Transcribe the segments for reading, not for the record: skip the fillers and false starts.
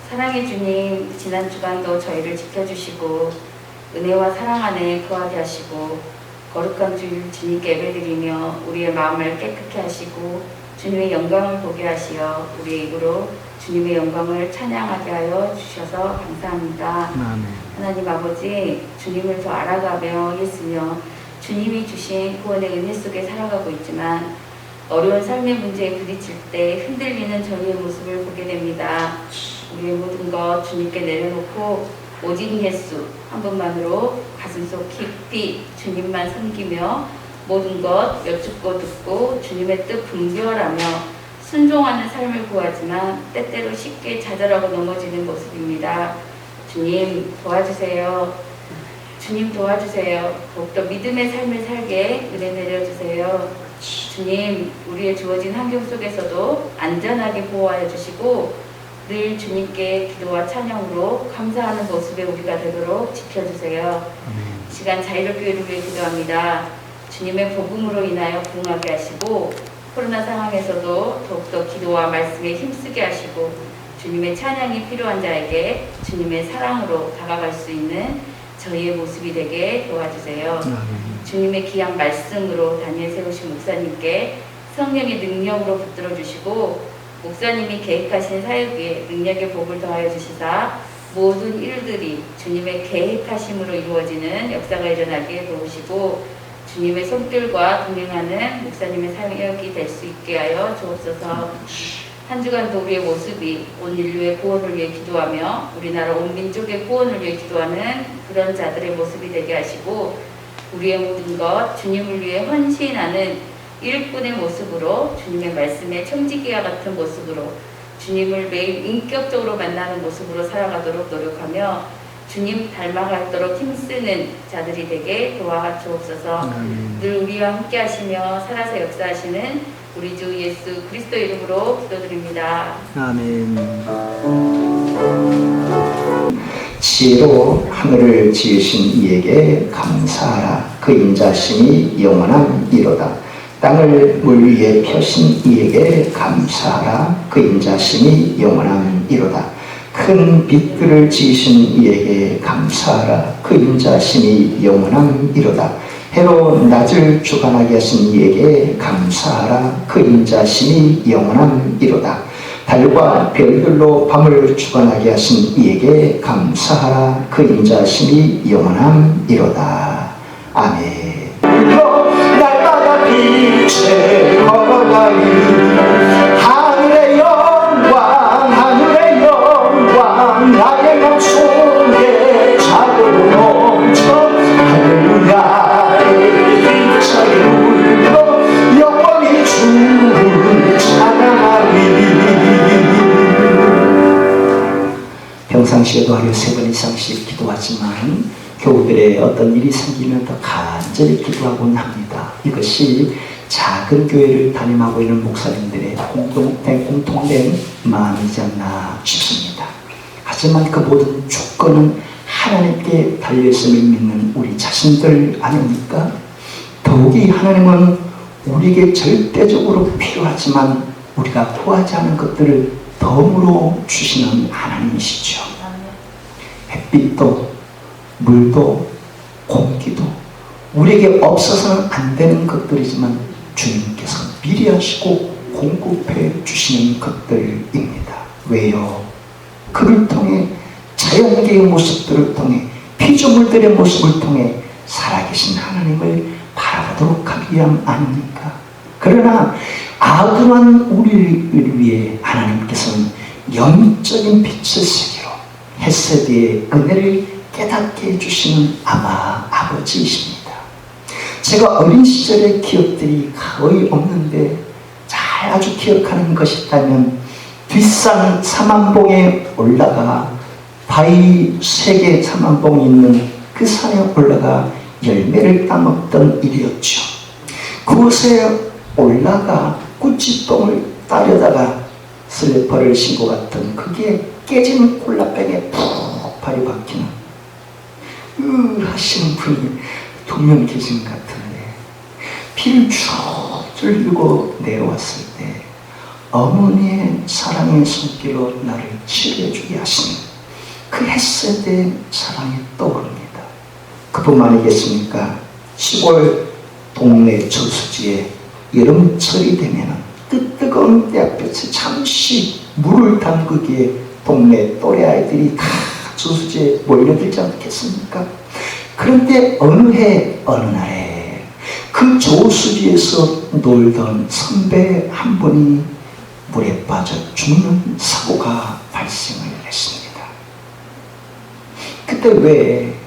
사랑의 주님, 지난 주간도 저희를 지켜주시고 은혜와 사랑 안에 거하게 하시고 거룩한 주님께 예배드리며 우리의 마음을 깨끗게 하시고 주님의 영광을 보게 하시어 우리의 입으로 주님의 영광을 찬양하게 하여 주셔서 감사합니다. 아멘. 하나님 아버지, 주님을 더 알아가며 있으며 주님이 주신 구원의 은혜 속에 살아가고 있지만 어려운 삶의 문제에 부딪힐 때 흔들리는 저희의 모습을 보게 됩니다. 우리의 모든 것 주님께 내려놓고 오직 예수 한 분만으로 가슴속 깊이 주님만 섬기며 모든 것 여쭙고 듣고 주님의 뜻 분별하며 순종하는 삶을 구하지만 때때로 쉽게 좌절하고 넘어지는 모습입니다. 주님 도와주세요. 주님 도와주세요. 더욱더 믿음의 삶을 살게 은혜 내려주세요. 주님, 우리의 주어진 환경 속에서도 안전하게 보호하여 주시고 늘 주님께 기도와 찬양으로 감사하는 모습의 우리가 되도록 지켜주세요. 이 시간 자유롭교회를 위해 기도합니다. 주님의 복음으로 인하여 부흥하게 하시고 코로나 상황에서도 더욱더 기도와 말씀에 힘쓰게 하시고 주님의 찬양이 필요한 자에게 주님의 사랑으로 다가갈 수 있는 저희의 모습이 되게 도와주세요. 주님의 귀한 말씀으로 다니엘 세우신 목사님께 성령의 능력으로 붙들어 주시고 목사님이 계획하신 사역 위에 능력의 복을 더하여 주시사 모든 일들이 주님의 계획하심으로 이루어지는 역사가 일어나게 도우시고 주님의 손길과 동행하는 목사님의 사역이 될 수 있게 하여 주옵소서. 한 주간도 우리의 모습이 온 인류의 구원을 위해 기도하며 우리나라 온 민족의 구원을 위해 기도하는 그런 자들의 모습이 되게 하시고 우리의 모든 것 주님을 위해 헌신하는 일꾼의 모습으로 주님의 말씀에 청지기와 같은 모습으로 주님을 매일 인격적으로 만나는 모습으로 살아가도록 노력하며 주님 닮아가도록 힘쓰는 자들이 되게 도와주옵소서. 늘 우리와 함께 하시며 살아서 역사하시는 우리 주 예수 그리스도 이름으로 기도드립니다. 아멘. 지혜로 하늘을 지으신 이에게 감사하라. 그 인자심이 영원한 이로다. 땅을 물 위에 펴신 이에게 감사하라. 그 인자심이 영원한 이로다. 큰 빛들을 지으신 이에게 감사하라. 그 인자심이 영원한 이로다. 해로 낮을 주관하게 하신 이에게 감사하라. 그 인자심이 영원한 이로다. 달과 별들로 밤을 주관하게 하신 이에게 감사하라. 그 인자심이 영원한 이로다. 아멘. 날마다 빛에 걸어가리. 하늘의 영광, 하늘의 영광, 나의 맘속에 자고로 넘쳐. 할렐루야의 힘차게 울며 영원히 주를 찬양하리. 평상시에도 하루에 3번 이상씩 기도하지만 교우들의 어떤 일이 생기면 더 간절히 기도하곤 합니다. 이것이 작은 교회를 담임하고 있는 목사님들의 공통된 마음이지 않나 싶습니다. 하지만 그 모든 조건은 하나님께 달려있음을 믿는 우리 자신들 아닙니까? 더욱이 하나님은 우리에게 절대적으로 필요하지만 우리가 구하지 않은 것들을 덤으로 주시는 하나님이시죠. 햇빛도 물도 공기도 우리에게 없어서는 안 되는 것들이지만 주님께서 미리 하시고 공급해 주시는 것들입니다. 왜요? 그를 통해 자연계의 모습들을 통해 피조물들의 모습을 통해 살아계신 하나님을 바라보도록 하기 위함 아닙니까? 그러나 아둔한 우리를 위해 하나님께서는 영적인 빛의 세계로 햇세대의 은혜를 깨닫게 해주시는 아마 아버지이십니다. 제가 어린 시절의 기억들이 거의 없는데 잘 아주 기억하는 것이 있다면 뒷산 삼안봉에 올라가 바위 3개 삼안봉이 있는 그 산에 올라가 열매를 따먹던 일이었죠. 그곳에 올라가 꾸치똥을 따려다가 슬리퍼를 신고 갔던 그게 깨지는 콜라병에 푹 발이 박히는 하시는 분이 2명 계신 것 같은데 피를 줄줄 흘리고 내려왔을 때 어머니의 사랑의 손길로 나를 치료해주게 하시는 그 햇셋의 사랑이 떠오릅니다. 그뿐만 아니겠습니까? 시골 동네 저수지에 여름철이 되면 뜨거운 떼약볕에 잠시 물을 담그기에 동네 또래 아이들이 다 저수지에 몰려들지 않겠습니까? 그런데 어느 해 어느 날에 그 저수지에서 놀던 선배 한 분이 물에 빠져 죽는 사고가 발생을 했습니다. 그때 왜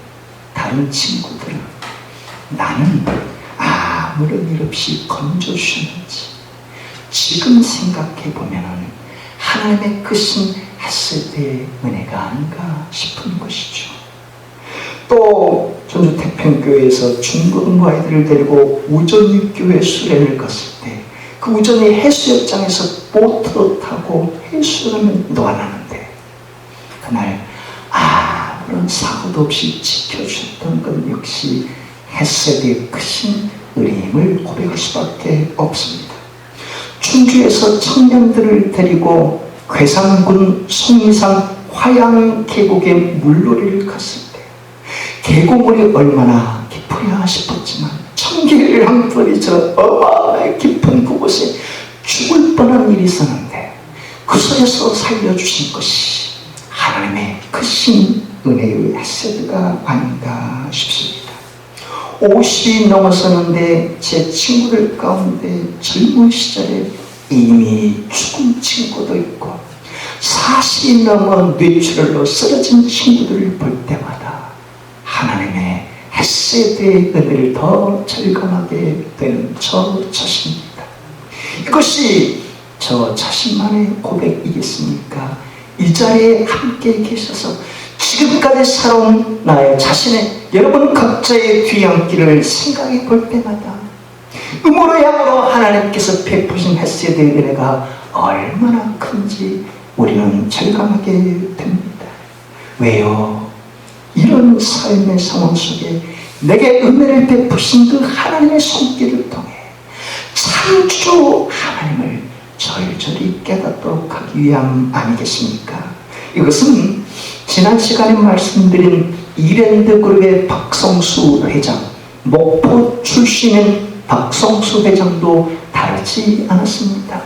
다른 친구들은 나는 아무런 일 없이 건져주셨는지 지금 생각해보면 하나님의 크신 햇셋의 은혜가 아닌가 싶은 것이죠. 또 전주 태평교회에서 중고등부 아이들을 데리고 우전육교회 수련을 갔을 때 그 우전이 해수욕장에서 보트도 타고 해수를 놓아놨는데 그날 아무런 사고도 없이 지켜주셨던 것 역시 햇셋의 크신 은혜임을 고백할 수밖에 없습니다. 충주에서 청년들을 데리고 괴산군 송리산 화양 계곡에 물놀이를 갔을 때 계곡물이 얼마나 깊으냐 싶었지만 청개를 한 번이 저 어마어마하게 깊은 그곳에 죽을 뻔한 일이 있었는데 그 속에서 살려주신 것이 하나님의 크신 은혜의 햇세드가 아닌가 싶습니다. 50이 넘어서는데 제 친구들 가운데 젊은 시절에 이미 죽은 친구도 있고 40이 넘어 뇌출혈로 쓰러진 친구들을 볼 때마다 하나님의 햇세드의 은혜를 더 절감하게 되는 저 자신입니다. 이것이 저 자신만의 고백이겠습니까? 이 자리에 함께 계셔서 지금까지 살아온 나의 자신의 여러분 각자의 뒤안길을 생각해 볼 때마다 음으로 양으로 하나님께서 베푸신 햇세드의 은혜가 얼마나 큰지 우리는 절감하게 됩니다. 왜요? 이런 삶의 상황 속에 내게 은혜를 베푸신 그 하나님의 손길을 통해 창조 하나님을 절절히 깨닫도록 하기 위함 아니겠습니까? 이것은 지난 시간에 말씀드린 이랜드 그룹의 박성수 회장, 목포 출신인 박성수 회장도 다르지 않았습니다.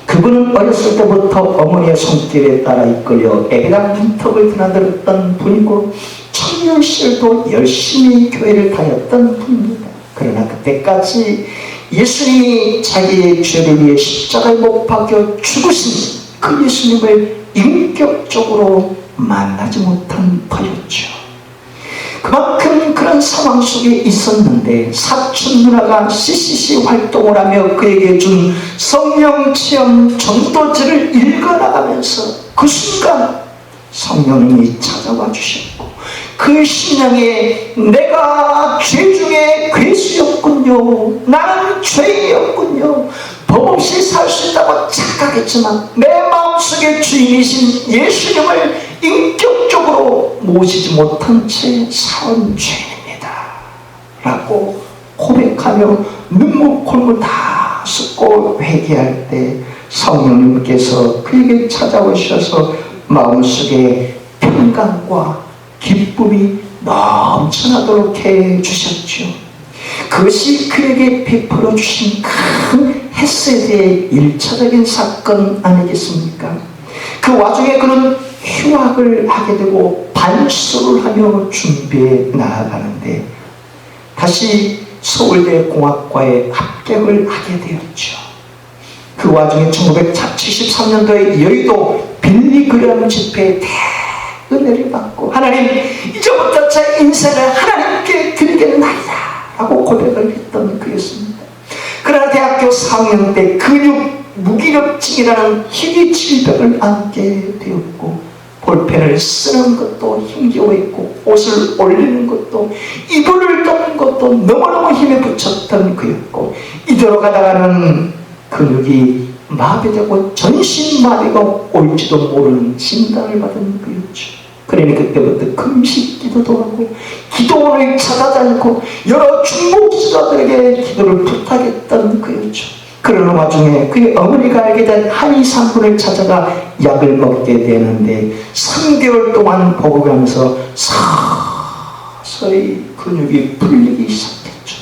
그분은 어렸을 때부터 어머니의 손길에 따라 이끌려 애당 문턱을 드나들었던 분이고 청년 시절도 열심히 교회를 다녔던 분입니다. 그러나 그때까지 예수님이 자기의 죄를 위해 십자가에 못 박혀 죽으신 그 예수님을 인격적으로 만나지 못한 터였죠. 그만큼 그런 상황 속에 있었는데 사촌 누나가 CCC 활동을 하며 그에게 준 성령 체험 전도지를 읽어나가면서 그 순간 성령님이 찾아와 주셨고 그 심령에 내가 죄 중에 괴수였군요. 나는 죄인이었군요. 법 없이 살 수 있다고 착각했지만 내 마음속에 주인이신 예수님을 인격적으로 모시지 못한 채 살은 죄인입니다 라고 고백하며 눈물 콧물 다 쏟고 회개할 때 성령님께서 그에게 찾아오셔서 마음속에 평강과 기쁨이 넘쳐나도록 해주셨죠. 그것이 그에게 베풀어 주신 큰 햇세드의 1차적인 사건 아니겠습니까? 그 와중에 그는 휴학을 하게 되고 반수를 하며 준비해 나아가는데 다시 서울대 공학과에 합격을 하게 되었죠. 그 와중에 1973년도에 여의도 빌리그람 집회에 은혜를 받고 하나님 이제부터 제 인생을 하나님께 드리겠나이다 라고 고백을 했던 그였습니다. 그러나 대학교 4학년 때 근육 무기력증이라는 희귀 질병을 앓게 되었고 볼펜을 쓰는 것도 힘겨워했고 옷을 올리는 것도 이불을 덮는 것도 너무너무 힘에 부쳤던 그였고 이대로 가다가는 근육이 마비되고 전신마비가 올지도 모르는 진단을 받은 그였죠. 그러니 그때부터 금식 기도도 하고 기도원을 찾아다니고 여러 중보기도자들에게 기도를 부탁했던 그였죠. 그러는 와중에 그의 어머니가 알게 된 한의상군을 찾아가 약을 먹게 되는데 3개월 동안 복용하면서 서서히 근육이 풀리기 시작했죠.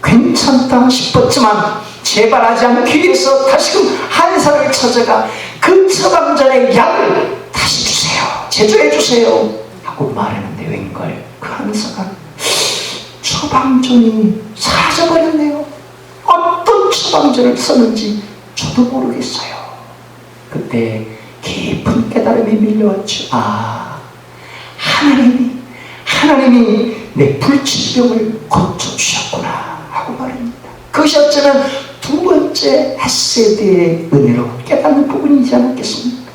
괜찮다 싶었지만 재발하지 않기 위해서 다시금 한의사를 찾아가 그 처방전의 약을 다시 주세요, 제조해 주세요 하고 말했는데 웬걸 그 한의사가 처방전이 사라져버렸네요. 어떤 처방전을 썼는지 저도 모르겠어요. 그때 깊은 깨달음이 밀려왔죠. 하나님이 내 불치병을 고쳐주셨구나 하고 말합니다. 그것이 어쩌면 두 번째 헤세드의 은혜로 깨닫는 부분이지 않았겠습니까?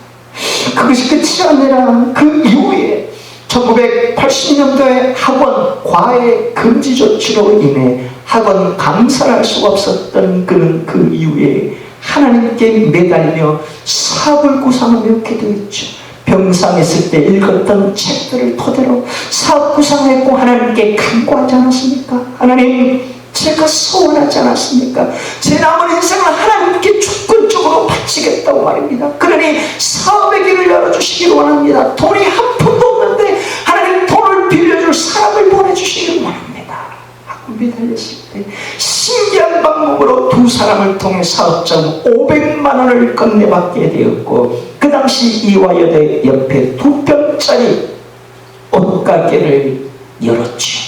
그것이 끝이 아니라 그 이후에 1980년도에 학원 과외 금지 조치로 인해 학원 강사를 할 수가 없었던 그는 그 이후에 하나님께 매달려 사업을 구상하며 기도했죠. 병상했을 때 읽었던 책들을 토대로 사업 구상했고 하나님께 간구하지 않았습니까? 하나님, 제가 소원하지 않았습니까? 제 남은 인생을 하나님께 주권적으로 바치겠다고 말입니다. 그러니 사업의 길을 열어주시기를 원합니다. 돈이 한 푼도 없는데 하나님 돈을 빌려줄 사람을 보내주시기를 원합니다 하고 매달렸을 때 신기한 방법으로 두 사람을 통해 사업자금 500만 원을 건네받게 되었고, 그 당시 이화여대 옆에 2평짜리 옷가게를 열었죠.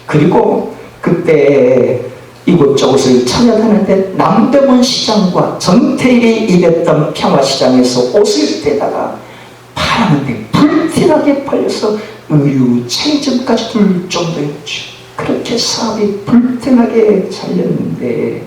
그리고 그때 이곳저곳을 찾아다녔는데 남대문 시장과 정태일이 일했던 평화시장에서 옷을 떼다가 팔았는데 불티나게 팔려서 의류 체인점까지 둘 정도였죠. 그렇게 사업이 불티나게 잘렸는데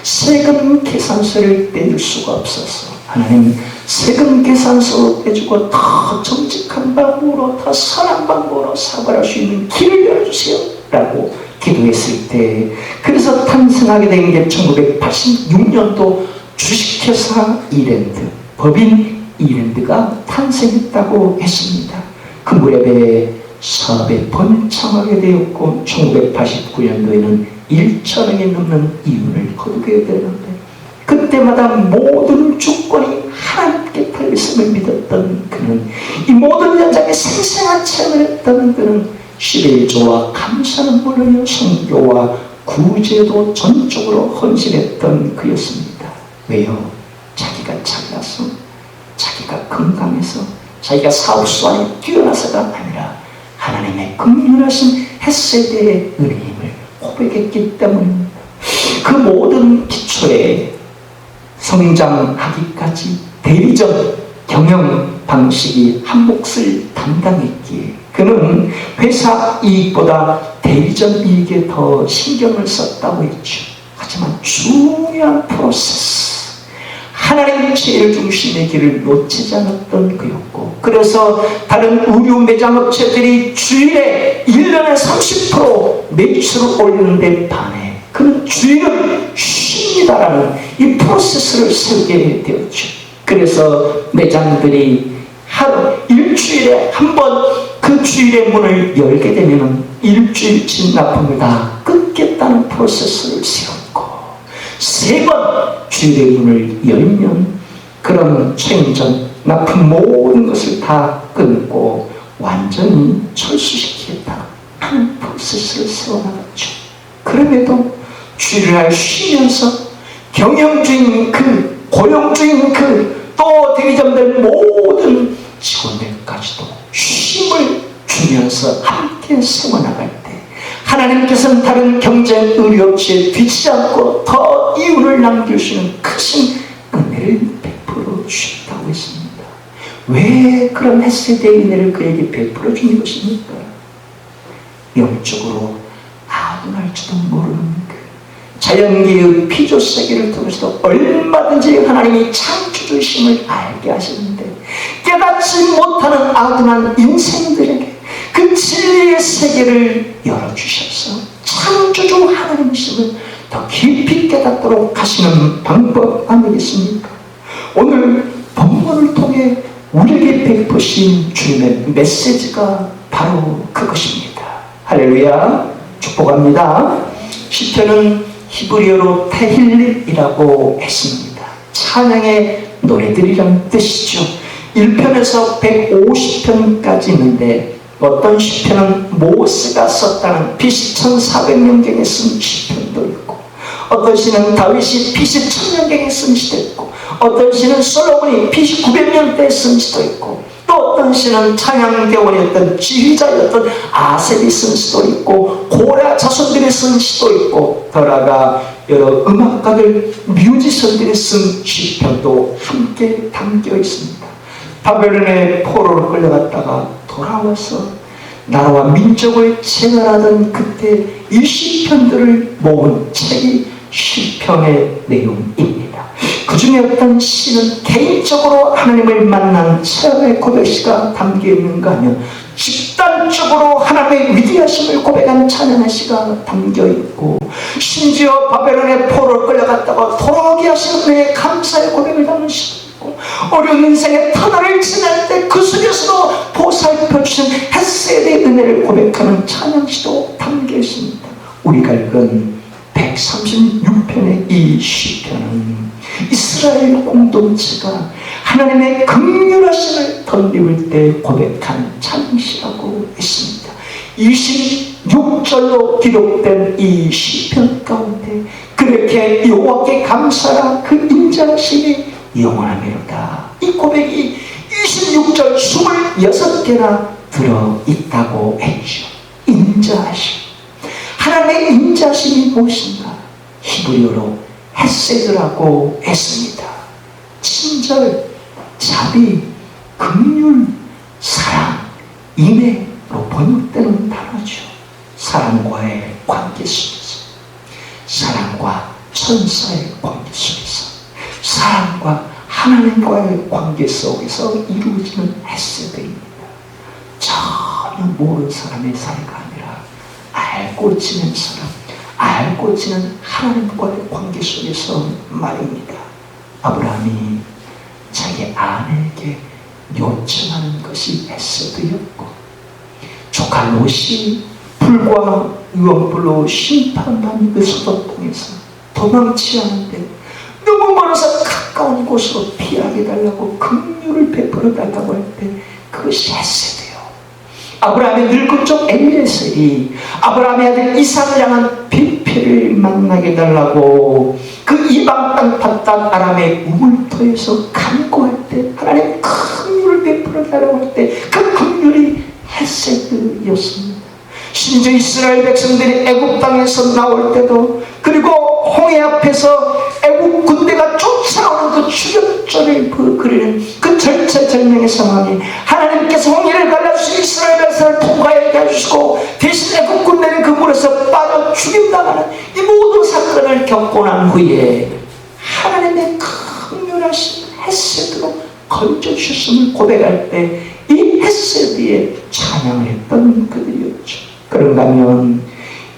세금 계산서를 떼줄 수가 없어서 하나님, 세금 계산서 떼주고 더 정직한 방법으로, 더 선한 방법으로 사업을 할 수 있는 길을 열어주세요 라고 기도했을 때, 그래서 탄생하게 된 게 1986년도 주식회사 이랜드, 법인 이랜드가 탄생했다고 했습니다. 그 무렵에 사업에 번창하게 되었고 1989년도에는 1천억이 넘는 이윤을 거두게 되는데, 그때마다 모든 주권이 하나님께 달렸음을 믿었던 그는, 이 모든 현장에 생생한 체험을 했던 그는 11조와 감사는 물론이요 선교와 구제도 전적으로 헌신했던 그였습니다. 왜요? 자기가 잘나서, 자기가 건강해서, 자기가 사업 수완이 뛰어나서가 아니라 하나님의 긍휼하신 헤세드의 은혜임을 고백했기 때문입니다. 그 모든 기초에 성장하기까지 대리점 경영 방식이 한 몫을 담당했기에 그는 회사 이익보다 대리점 이익에 더 신경을 썼다고 했죠. 하지만 중요한 프로세스, 하나님의 제일 중심의 길을 놓치지 않았던 그였고, 그래서 다른 의류 매장업체들이 주일에 1년에 30% 매출을 올리는데 반해 그는 주일은 쉽니다라는 이 프로세스를 세우게 되었죠. 그래서 매장들이 하루 일주일에 한 번 그 주일의 문을 열게 되면 일주일치 납품을 다 끊겠다는 프로세스를 세웠고, 3번 주일의 문을 열면 그런 체인점 납품 모든 것을 다 끊고 완전히 철수시키겠다 하는 프로세스를 세워나갔죠. 그럼에도 주일을 날 쉬면서 경영주인 그, 고용주인 그, 또 대리점들 모든 직원들까지도 쉼을 주면서 함께 세워나갈 때 하나님께서는 다른 경쟁 의료업체에 뒤지지 않고 더 이윤을 남겨주시는 크신 은혜를 베풀어 주셨다고 했습니다. 왜 그런 헤세드의 은혜를 그에게 베풀어 주는 것입니까? 영적으로 아둔할지도 모르는 그 자연계의 피조세계를 통해서도 얼마든지 하나님이 창조주심을 알게 하시는데, 깨닫지 못하는 아둔한 인생들에게 그 진리의 세계를 열어주셔서 창조주 하나님이심을 더 깊이 깨닫도록 하시는 방법 아니겠습니까? 오늘 본문을 통해 우리에게 베푸신 주님의 메시지가 바로 그것입니다. 할렐루야, 축복합니다. 시편은 히브리어로 테힐림이라고 했습니다. 찬양의 노래들이란 뜻이죠. 1편에서 150편까지 있는데 어떤 시편은 모세가 썼다는 BC 1400년경에 쓴 시편도 있고, 어떤 시는 다윗이 BC 1000년경에 쓴 시도 있고, 어떤 시는 솔로몬이 BC 900년대에 쓴 시도 있고, 또 어떤 시는 찬양대원이었던 지휘자였던 아셉이 쓴 시도 있고, 고라 자손들이 쓴 시도 있고, 더 나아가 여러 음악가들, 뮤지션들이 쓴 시편도 함께 담겨 있습니다. 바벨론의 포로로 끌려갔다가 돌아와서 나라와 민족을 재건하던 그때 이 시편들을 모은 책이 시편의 내용입니다. 그 중에 어떤 시는 개인적으로 하나님을 만난 체험의 고백시가 담겨 있는가 하면 집단적으로 하나님의 위대하심을 고백한 찬양의 시가 담겨 있고, 심지어 바벨론의 포로로 끌려갔다가 돌아오게 하신 은혜의 감사의 고백을 담은 시도 있고, 어려운 인생의 터널을 지날 때 그 속에서도 보살펴 주신 헷세의 은혜를 고백하는 찬양시도 담겨 있습니다. 우리가 읽은 136편의 이 시편은 이스라엘 공동체가 하나님의 긍휼하심을 덧입을 때 고백한 찬양시라고 했습니다. 26절로 기록된 이 시편 가운데 그렇게 여호와께 감사라 그 인자하심이 영원하미로다, 이 고백이 26절 26개나 들어있다고 했죠. 인자하심, 하나님의 인자심이 무엇인가? 히브리어로 헤세드라고 했습니다. 친절, 자비, 긍휼, 사랑, 인애로 번역되는 단어죠. 사람과의 관계 속에서, 사람과 천사의 관계 속에서, 사람과 하나님과의 관계 속에서 이루어지는 헤세드입니다. 전혀 모르는 사람의 사이가 아니라 알고 지낸 사람, 알고 지낸 하나님과의 관계 속에서 말입니다. 아브라함이 자기 아내에게 요청하는 것이 헤세드였고, 조카 롯이 불과 유언불로 심판받는 그 소돔 땅에서 도망치 않은데 너무 멀어서 가까운 곳으로 피하게 달라고 긍휼을 베풀어 달라고 할 때 그것이 헤세드예요. 아브라함의 늙은 쪽 엘리에셀이 아브라함의 아들 이삭을 향한 비필을 만나게 달라고 그 이방 땅 바닥 아람의 우물터에서 간구할 때 하나님 긍휼을 베풀어 달라고 할 때 그 긍휼이 헤세드였습니다. 심지어 이스라엘 백성들이 애굽 땅에서 나올 때도, 그리고 홍해 앞에서 애굽 군대가 쫓아오는 그 추격전을 그리는 그 절체절명의 상황에 하나님께서 홍해를 갈라주시고 이스라엘 백성을 통과하게 해주시고 대신 애굽 군대는 그 물에서 빠져 죽임당하는 이 모든 사건을 겪고 난 후에 하나님의 긍휼하신 헤세드로 건져주셨음을 고백할 때 이 헤세드에 찬양을 했던 그들이었죠. 그런가 하면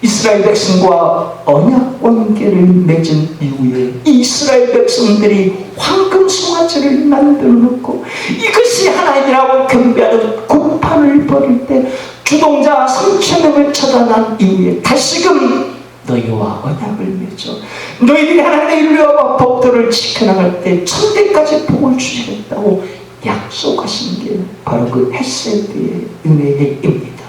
이스라엘 백성과 언약 관계를 맺은 이후에 이스라엘 백성들이 황금 송아지를 만들어 놓고 이것이 하나님이라고 경배하는 구판을 벌일 때 주동자 3,000명을 처단한 이후에 다시금 너희와 언약을 맺어 너희들이 하나님의 율례와 법도를 지켜나갈 때 천대까지 복을 주시겠다고 약속하신 게 바로 그 헤세드의 은혜입니다.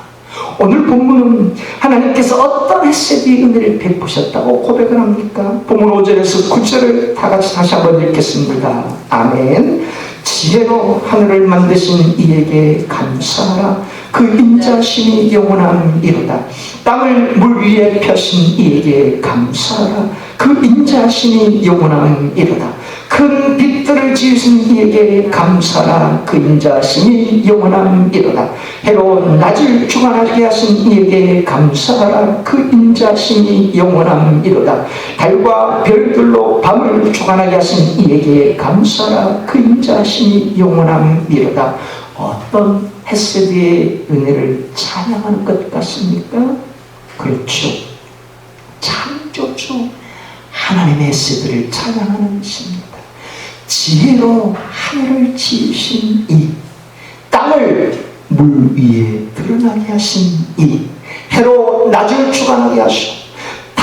오늘 본문은 하나님께서 어떤 헤세드의 은혜를 베푸셨다고 고백을 합니까? 본문 5절에서 9절을 다 같이 다시 한번 읽겠습니다. 아멘. 지혜로 하늘을 만드신 이에게 감사하라. 그 인자심이 영원함이로다. 땅을 물 위에 펴신 이에게 감사하라. 그 인자심이 영원함이로다. 큰 빛들을 지으신 이에게 감사라. 그 인자심이 영원함이로다. 해로 낮을 주관하게 하신 이에게 감사하라. 그 인자심이 영원함이로다. 달과 별들로 밤을 주관하게 하신 이에게 감사라. 그 인자심이 영원함이로다. 어떤 헤세드의 은혜를 찬양하는 것 같습니까? 그렇죠. 창조주 하나님의 헤세드를 찬양하는 것입니다. 지혜로 하늘을 지으신 이, 땅을 물 위에 드러나게 하신 이, 해로 낮을 주관하게 하시고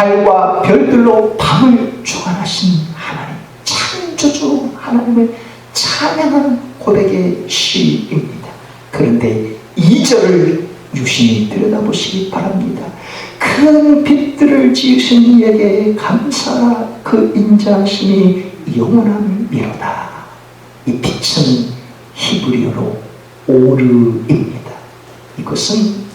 달과 별들로 밤을 주관하신 하나님, 창조주 하나님을 찬양하는 고백의 시입니다. 그런데 2절을 유심히 들여다보시기 바랍니다. 큰 빛들을 지으신 이에게 감사하라. 그 인자하심이 영원함이로다. 이 빛은 히브리어로 오르입니다. 이것은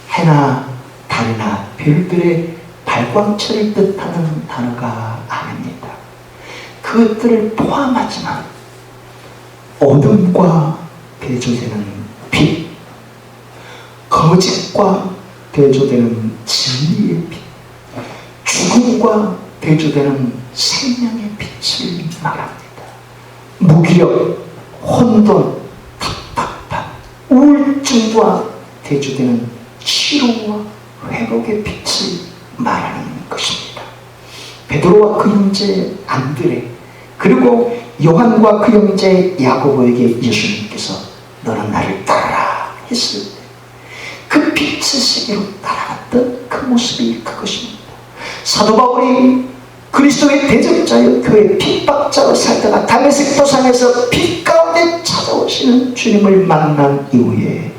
해나 달이나 별들의 발광체를 뜻하는 단어가 아닙니다. 그것들을 포함하지만 어둠과 대조되는 빛, 거짓과 대조되는 진리의 빛, 죽음과 대조되는 생명의 빛을 말합니다. 무기력, 혼돈, 답답함, 우울증과 대조되는 치료와 회복의 빛을 말하는 것입니다. 베드로와 그 형제 안드레, 그리고 요한과 그 형제 야고보에게 예수님께서 너는 나를 따라라 했을 때 그 빛의 세계로 따라갔던 그 모습이 그것입니다. 사도 바울이 그리스도의 대적자여 교회 핍박자로 살다가 다메섹 도상에서 빛 가운데 찾아오시는 주님을 만난 이후에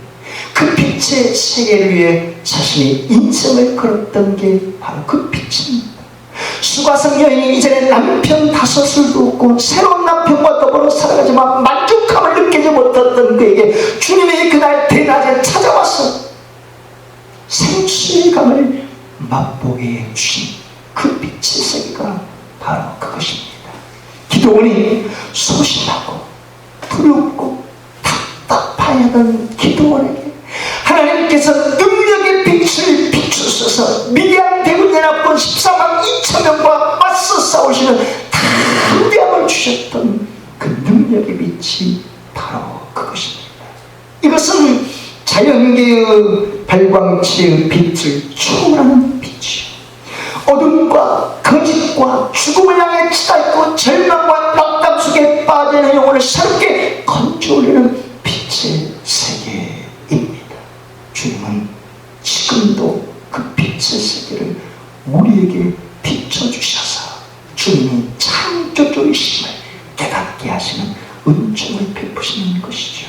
그 빛의 세계를 위해 자신의 인생을 걸었던 게 바로 그 빛입니다. 수가성 여인이 이전에 남편 5을 두었고 새로운 남편과 더불어 살아가지만 만족함을 느끼지 못했던 그에게 주님이 그날 대낮에 찾아와서 생수의감을 맛보게 해주신 그 빛의 세계가 바로 그것입니다. 기도원이 소심하고 두렵고 답답하던 기도원에게 하나님께서 능력의 빛을 비추셔서 미디안 대군 연합군 14만 2천 명과 맞서 싸우시는 담대함을 주셨던 그 능력의 빛이 바로 그것입니다. 이것은 자연계의 발광체의 빛을 초월하는 빛이요, 어둠과 거짓과 죽음을 향해 치닫고 절망과 낙담 속에 빠지는 영혼을 새롭게 건져올리는 빛의 세계입니다. 주님은 지금도 그 빛의 세계를 우리에게 비춰주셔서 주님이 창조주이심을 깨닫게 하시는 은총을 베푸시는 것이죠.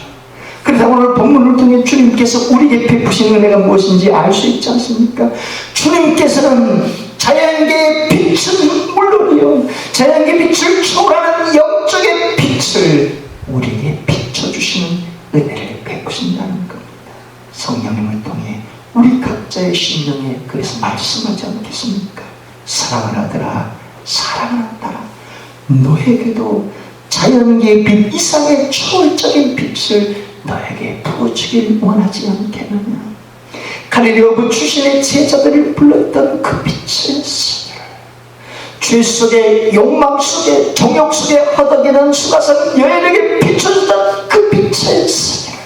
그래서 오늘 본문을 통해 주님께서 우리에게 베푸신 은혜가 무엇인지 알 수 있지 않습니까? 주님께서는 자연계의 빛은 물론이요, 자연계 빛을 초월하는 영적의 빛을 우리에게 비춰주시는 은혜를 베푸신다는 겁니다. 성령님을 통해 우리 각자의 심령에 그래서 말씀하지 않겠습니까? 사랑을 하더라, 사랑을 한다라. 너에게도 자연계의 빛 이상의 초월적인 빛을 너에게 부어주길 원하지 않겠느냐. 갈릴리 어부 출신의 제자들을 불렀던 그 빛의 세계를, 죄 속에 욕망 속에 정욕 속에 허덕이는 수가성 여인에게 비춰주던 그 빛의 세계를,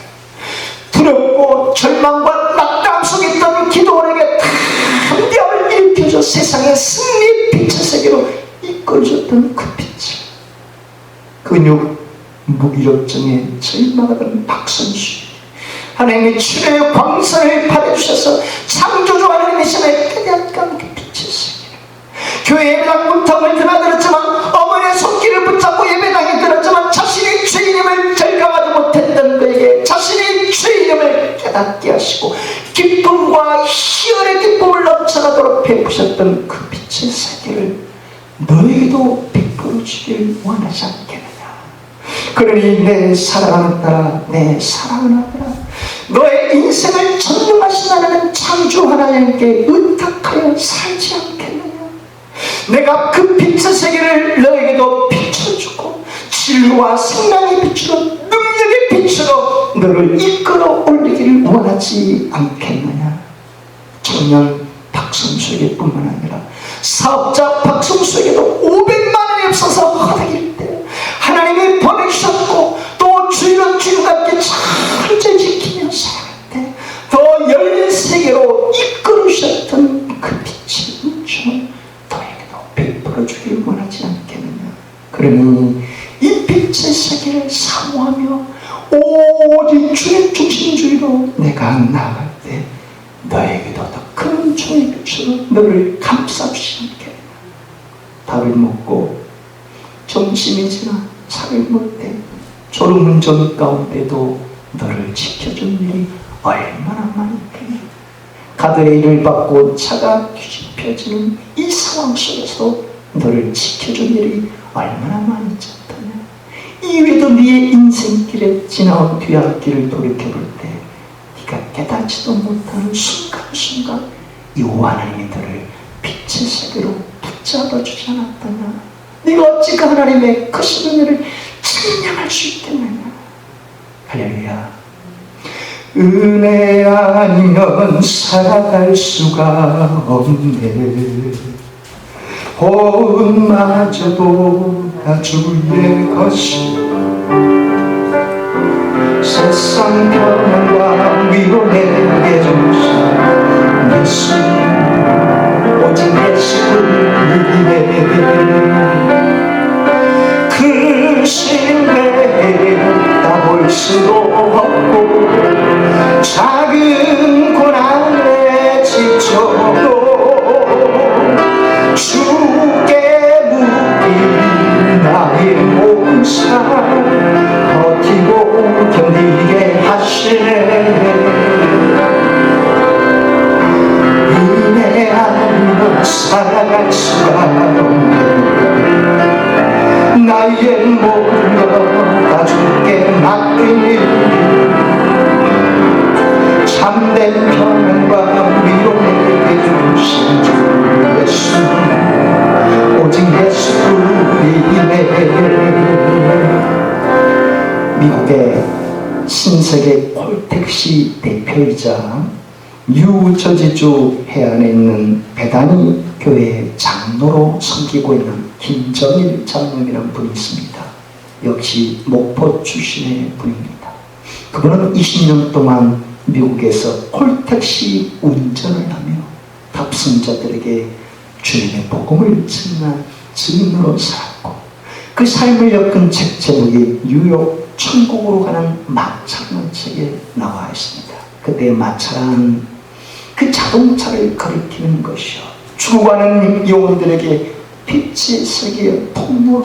두렵고 절망과 낙담 속에 있던 기도원에게 담대함을 일으켜줘 세상의 승리의 빛의 세계로 이끌어줬던 그 빛을, 근육 무기력증에 절망하던 박선수, 하나님의 치료의 광선을 발해주셔서 창조주 하나님의 신을 깨닫던 그 빛의 세계를, 교회 예배당 문턱을 드나들었지만 어머니의 손길을 붙잡고 예배당에 들었지만 자신이 죄인임을 절감하지 못했던 그에게 자신이 죄인임을 깨닫게 하시고 기쁨과 희열의 기쁨을 넘쳐나도록 베푸셨던 그 빛의 세계를 너에게도 베풀어 주길 원하지 않겠느냐. 그러니 내 사랑하는 딸아, 내 사랑하는 아들아, 너의 인생을 전능하신 하나님 창조 하나님께 의탁하여 살지 않겠느냐. 내가 그 빛의 세계를 너에게도 비춰주고 진리와 생명의 빛으로 능력의 빛으로 너를 이끌어 올리기를 원하지 않겠느냐. 청년 박성수에게 뿐만 아니라 사업자 박성수에게도 500만 원이 없어서 허덕일 때 하나님이 보내주셨고 또 주인은 주인과 함께 철저히 지키며 살아갈 때 더 열린 세계로 이끌으셨던 그 빛의 은총을 너에게도 베풀어 주길 원하지 않겠느냐. 그러니 이 빛의 세계를 사모하며 오직 주의 중심주의로 내가 나아갈 때 너에게도 더 큰 푸른 종이빛으로 너를 감싸주지 않게. 밥을 먹고 점심이 지나 잠을 못 때 졸음운전 가운데도 너를 지켜준 일이 얼마나 많이 되니. 가드레일을 받고 차가 뒤집혀지는 이 상황 속에서 너를 지켜준 일이 얼마나 많이 있었다냐. 이외에도 네의 인생길에 지나온 뒤앞길을 돌이켜볼 때 네가 깨닫지도 못하는 순간순간 여호와 하나님이 너를 빛의 세계로 붙잡아주지 않았다냐. 네가 어찌 그 하나님의 크신 은혜를 찬양할 수 있겠느냐. 할렐루야. 은혜 아니면 살아갈 수가 없네. 혼마저도 다 주의 것이. 세상 평안과 위로 내게 주신 예수, 오직 예수뿐이네. 그 신뢰에 따볼 수도 없고 작은 고난에 지쳐도 주께 묶인 나의 몸살 버티고 견디게 하시네. 은혜 아니면 살아갈 수가 없네. 나의 모든 것 다 주께 맡기니 참된 평안과 위로 내게 주신 주 예수, 오직 예수뿐이네. 미국의 신세계 콜택시 대표이자 뉴저지주 해안에 있는 베다니 교회 장로로 섬기고 있는 김정일 장로님이라는 분이 있습니다. 역시 목포 출신의 분입니다. 그분은 20년 동안 미국에서 콜택시 운전을 하며 탑승자들에게 주님의 복음을 전한 증인으로 살았고, 그 삶을 엮은 책 제목이 뉴욕 천국으로 가는 마차라는 책에 나와 있습니다. 그때 마차란 그 자동차를 가리키는 것이요, 죽어가는 영혼들에게 빛의 세계의 통로로